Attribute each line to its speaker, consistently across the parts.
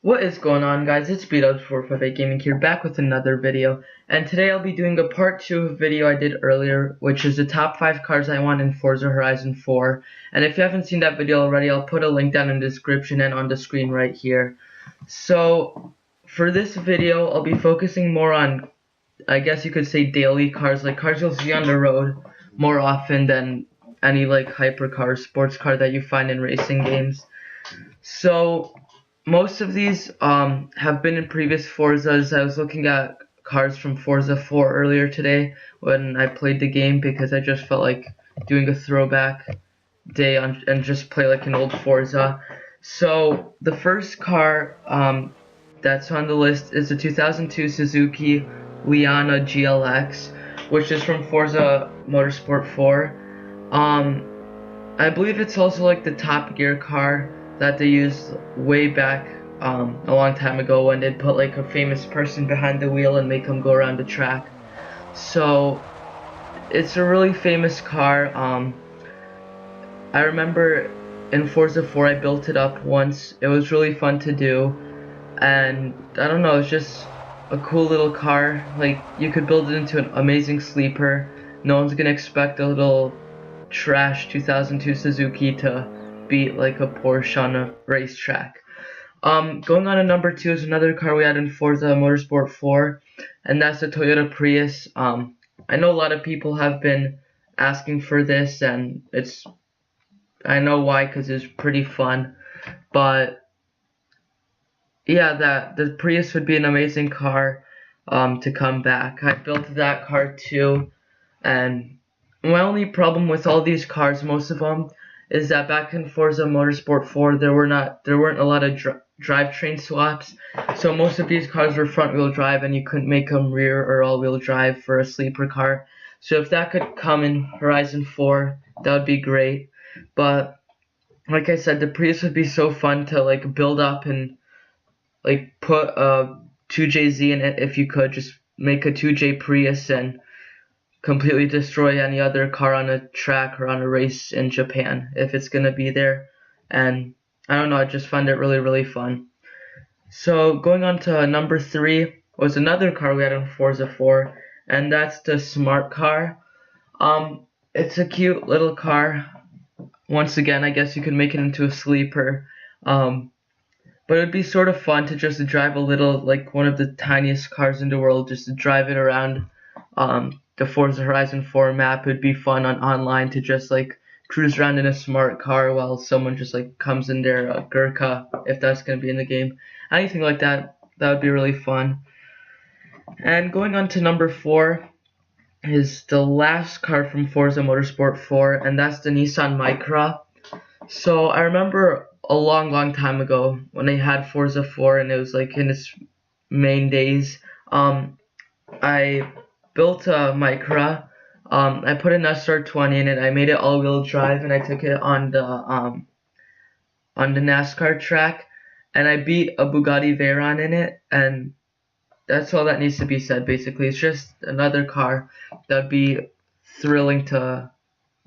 Speaker 1: What is going on, guys? It's BW458 Gaming here, back with another video. And today I'll be doing a part 2 of a video I did earlier, which is the top 5 cars I want in Forza Horizon 4. And if you haven't seen that video already, I'll put a link down in the description and on the screen right here. So, for this video, I'll be focusing more on, I guess you could say, daily cars, like cars you'll see on the road more often than any like hypercar, sports car that you find in racing games. So, most of these have been in previous Forzas. I was looking at cars from Forza 4 earlier today when I played the game because I just felt like doing a throwback day and just play like an old Forza. So the first car that's on the list is the 2002 Suzuki Liana GLX, which is from Forza Motorsport 4. I believe it's also like the Top Gear car that they used way back a long time ago when they'd put like a famous person behind the wheel and make them go around the track. So it's a really famous car. I remember in Forza 4 I built it up once. It was really fun to do, and I don't know, it's just a cool little car. Like, you could build it into an amazing sleeper. No one's gonna expect a little trash 2002 Suzuki to beat like a Porsche on a racetrack. Going on to number 2 is another car we had in Forza Motorsport 4, and that's the Toyota Prius. I know a lot of people have been asking for this, and I know why, because it's pretty fun. But yeah, the Prius would be an amazing car to come back. I built that car too, and my only problem with all these cars, most of them, is that back in Forza Motorsport 4 there weren't a lot of drivetrain swaps. So most of these cars were front wheel drive, and you couldn't make them rear or all wheel drive for a sleeper car. So if that could come in Horizon 4, that would be great. But like I said, the Prius would be so fun to like build up and like put a 2JZ in it. If you could just make a 2J Prius and completely destroy any other car on a track or on a race in Japan if it's gonna be there. And I don't know, I just find it really fun. So going on to number 3 was another car we had in Forza 4, and that's the Smart Car. It's a cute little car. Once again, I guess you could make it into a sleeper. But it would be sort of fun to just drive a little, like one of the tiniest cars in the world, just to drive it around the Forza Horizon 4 map. It would be fun online to just like cruise around in a smart car while someone just like comes in their Gurkha, if that's going to be in the game. Anything like that, that would be really fun. And going on to number 4 is the last car from Forza Motorsport 4, and that's the Nissan Micra. So I remember a long time ago when they had Forza 4 and it was like in its main days, I built a Micra. I put an SR20 in it. I made it all-wheel drive, and I took it on the NASCAR track, and I beat a Bugatti Veyron in it. And that's all that needs to be said. Basically, it's just another car that'd be thrilling to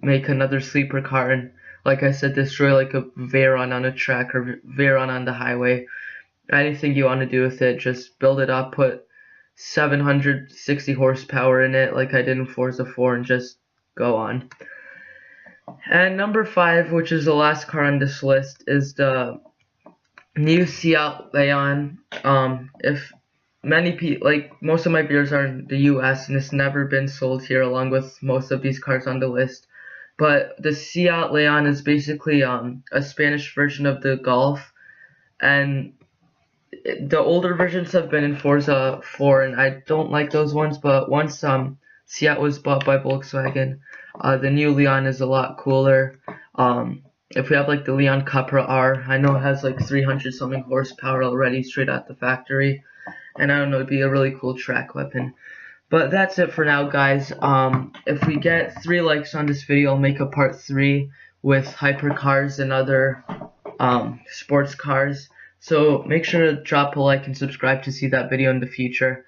Speaker 1: make another sleeper car, and like I said, destroy like a Veyron on a track or Veyron on the highway. Anything you want to do with it, just build it up, put 760 horsepower in it like I did in Forza 4, and just go on. And number 5, which is the last car on this list, is the new Seat Leon. If many people, like most of my viewers are in the US, and it's never been sold here along with most of these cars on the list. But the Seat Leon is basically a Spanish version of the Golf, and the older versions have been in Forza 4, and I don't like those ones. But once Seat was bought by Volkswagen, the new Leon is a lot cooler. If we have like the Leon Capra R, I know it has like 300 something horsepower already straight out the factory, and I don't know, it'd be a really cool track weapon. But that's it for now, guys. If we get 3 likes on this video, I'll make a part 3 with hypercars and other sports cars. So make sure to drop a like and subscribe to see that video in the future.